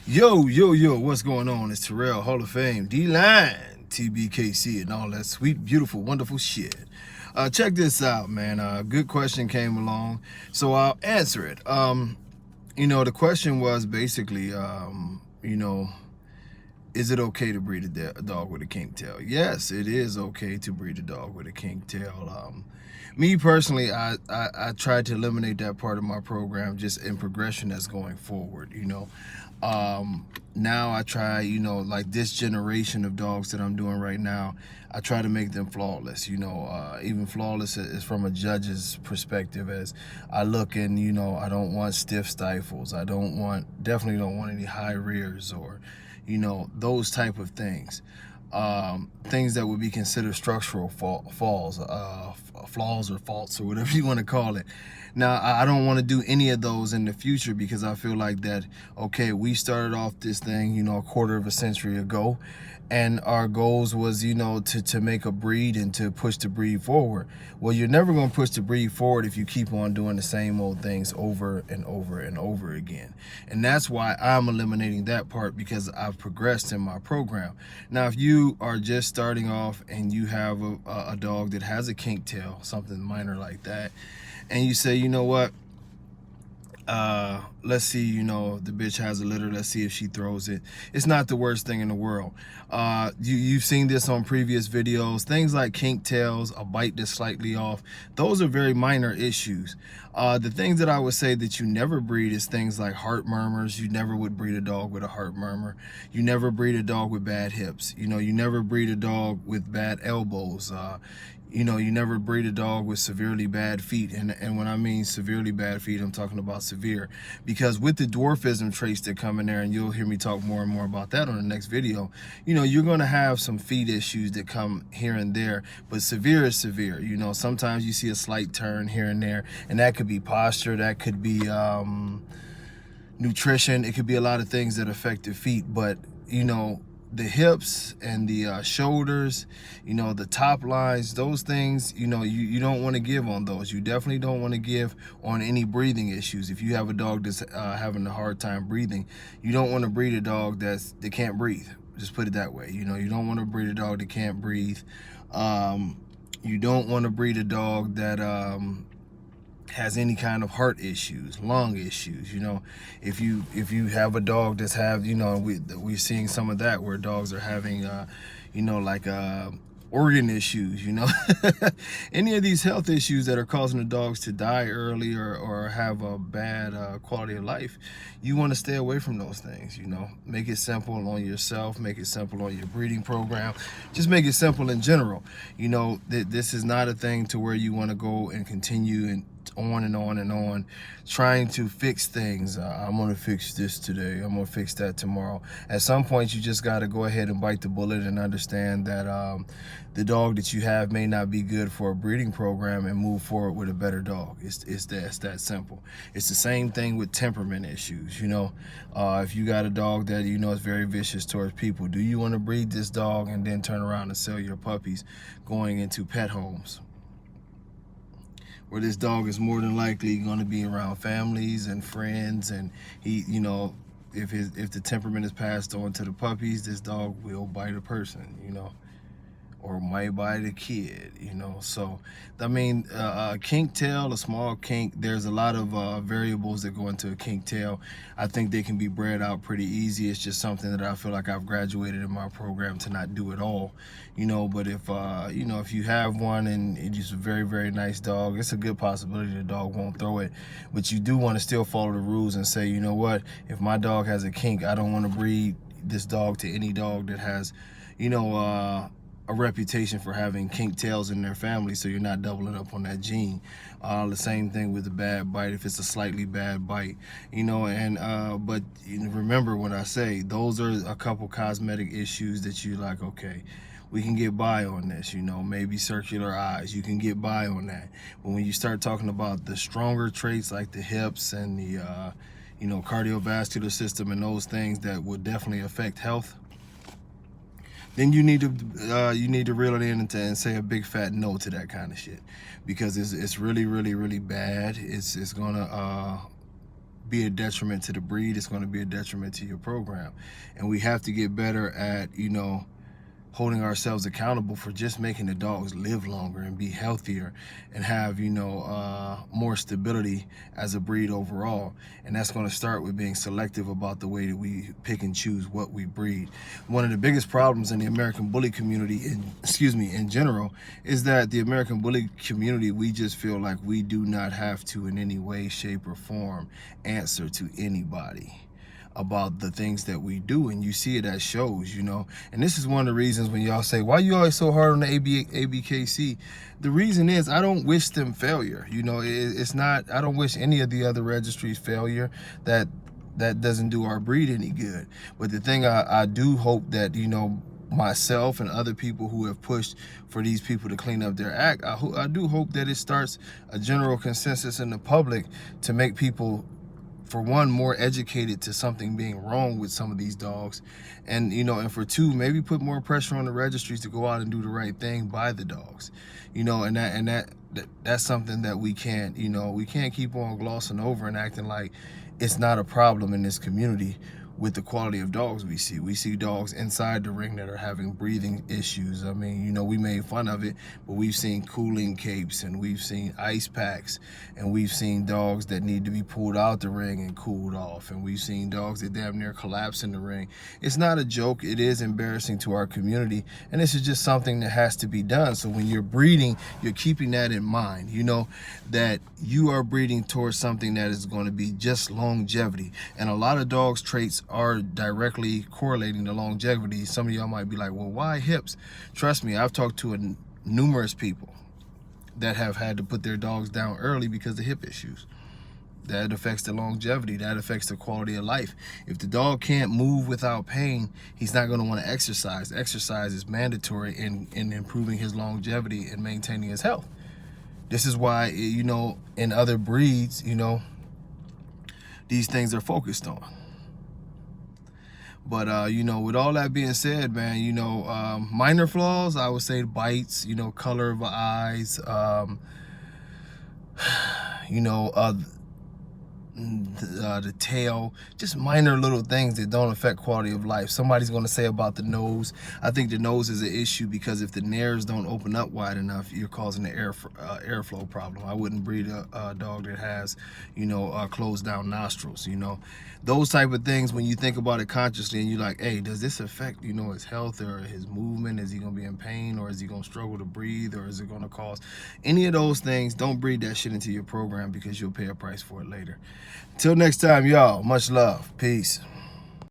Yo, what's going on? It's Terrell, Hall of Fame, D-Line, TBKC, and all that sweet, beautiful, wonderful shit. Check this out, man. Good question came along, so I'll answer it. The question was basically, is it okay to breed a dog with a kink tail? Yes, it is okay to breed a dog with a kink tail. Me personally, I tried to eliminate that part of my program just in progression that's going forward, Now I try, like this generation of dogs that I'm doing right now, I try to make them flawless, even flawless is from a judge's perspective, as I look and, I don't want stiff stifles. Definitely don't want any high rears or, those type of things. Things that would be considered structural flaws or faults or whatever you want to call it. Now, I don't want to do any of those in the future because I feel like that, okay, we started off this thing, a quarter of a century ago, and our goals was, to make a breed and to push the breed forward. Well, you're never going to push the breed forward if you keep on doing the same old things over and over and over again. And that's why I'm eliminating that part, because I've progressed in my program. Now, if you are just starting off and you have a dog that has a kink tail, something minor like that, and you say, you know what, let's see, the bitch has a litter, let's see if she throws it. It's not the worst thing in the world. You've seen this on previous videos. Things like kink tails, a bite that's slightly off, those are very minor issues. The things that I would say that you never breed is things like heart murmurs. You never would breed a dog with a heart murmur. You never breed a dog with bad hips. You never breed a dog with bad elbows. You never breed a dog with severely bad feet. And when I mean severely bad feet, I'm talking about severe. Because with the dwarfism traits that come in there, and you'll hear me talk more and more about that on the next video, you're going to have some feet issues that come here and there. But severe is severe. Sometimes you see a slight turn here and there, and that could be posture, that could be nutrition. It could be a lot of things that affect the feet. But, the hips and the shoulders, the top lines, those things, you don't want to give on those. You definitely don't want to give on any breathing issues. If you have a dog that's having a hard time breathing, you don't want to breed a dog that can't breathe. Just put it that way. You don't want to breed a dog that can't breathe. You don't want to breed a dog that has any kind of heart issues, lung issues. If you have a dog that's we're seeing some of that, where dogs are having organ issues, any of these health issues that are causing the dogs to die early or have a bad quality of life, you want to stay away from those things. Make it simple on yourself, make it simple on your breeding program, just make it simple in general. This is not a thing to where you want to go and continue and on and on and on trying to fix things. I'm gonna fix this today, I'm gonna fix that tomorrow. At some point, you just got to go ahead and bite the bullet and understand that the dog that you have may not be good for a breeding program, and move forward with a better dog. It's that simple. It's the same thing with temperament issues. If you got a dog that is very vicious towards people, do you want to breed this dog and then turn around and sell your puppies if into pet homes, where this dog is more than likely going to be around families and friends, and he, if the temperament is passed on to the puppies, this dog will bite a person, or might bite a kid, So, I mean, a kink tail, a small kink, there's a lot of variables that go into a kink tail. I think they can be bred out pretty easy. It's just something that I feel like I've graduated in my program to not do at all, But if, if you have one and it's just a very, very nice dog, it's a good possibility the dog won't throw it. But you do want to still follow the rules and say, you know what, if my dog has a kink, I don't want to breed this dog to any dog that has, a reputation for having kink tails in their family, so you're not doubling up on that gene. The same thing with a bad bite, if it's a slightly bad bite, but remember what I say, those are a couple cosmetic issues that you like, okay, we can get by on this, maybe circular eyes, you can get by on that. But when you start talking about the stronger traits like the hips and the cardiovascular system and those things that would definitely affect health, then you need to reel it in and say a big fat no to that kind of shit, because it's really, really, really bad. It's gonna be a detriment to the breed. It's going to be a detriment to your program. And we have to get better at, you know, holding ourselves accountable for just making the dogs live longer and be healthier and have, you know, more stability as a breed overall. And that's going to start with being selective about the way that we pick and choose what we breed. One of the biggest problems in the American bully community, in general, is that the American bully community, we just feel like we do not have to in any way, shape, or form answer to anybody about the things that we do, and you see it at shows, you know. And this is one of the reasons when y'all say, why you always so hard on the ABKC? The reason is I don't wish them failure. You know, it's not, I don't wish any of the other registries failure. That doesn't do our breed any good. But the thing I do hope that, you know, myself and other people who have pushed for these people to clean up their act, I do hope that it starts a general consensus in the public to make people, for one, more educated to something being wrong with some of these dogs, and, you know, and for two, maybe put more pressure on the registries to go out and do the right thing by the dogs, you know. And that's something that we can't, you know, we can't keep on glossing over and acting like it's not a problem in this community. With the quality of dogs we see dogs inside the ring that are having breathing issues. I mean, you know, we made fun of it, but we've seen cooling capes, and we've seen ice packs, and we've seen dogs that need to be pulled out the ring and cooled off, and we've seen dogs that damn near collapse in the ring. It's not a joke. It is embarrassing to our community, and this is just something that has to be done. So when you're breeding, you're keeping that in mind, you know, that you are breeding towards something that is going to be just longevity. And a lot of dogs' traits are directly correlating to longevity. Some of y'all might be like, well, why hips? Trust me, I've talked to numerous people that have had to put their dogs down early because of hip issues. That affects the longevity. That affects the quality of life. If the dog can't move without pain, he's not going to want to exercise. Exercise is mandatory in improving his longevity and maintaining his health. This is why, you know, in other breeds, you know, these things are focused on. But, you know, with all that being said, man, you know, minor flaws, I would say bites, you know, color of the eyes, you know, the tail, just minor little things that don't affect quality of life. Somebody's going to say about the nose. I think the nose is an issue because if the nares don't open up wide enough, you're causing an airflow problem. I wouldn't breed a dog that has, you know, closed down nostrils, you know. Those type of things, when you think about it consciously and you're like, hey, does this affect, you know, his health or his movement? Is he going to be in pain, or is he going to struggle to breathe, or is it going to cause any of those things? Don't breed that shit into your program, because you'll pay a price for it later. Until next time, y'all, much love. Peace.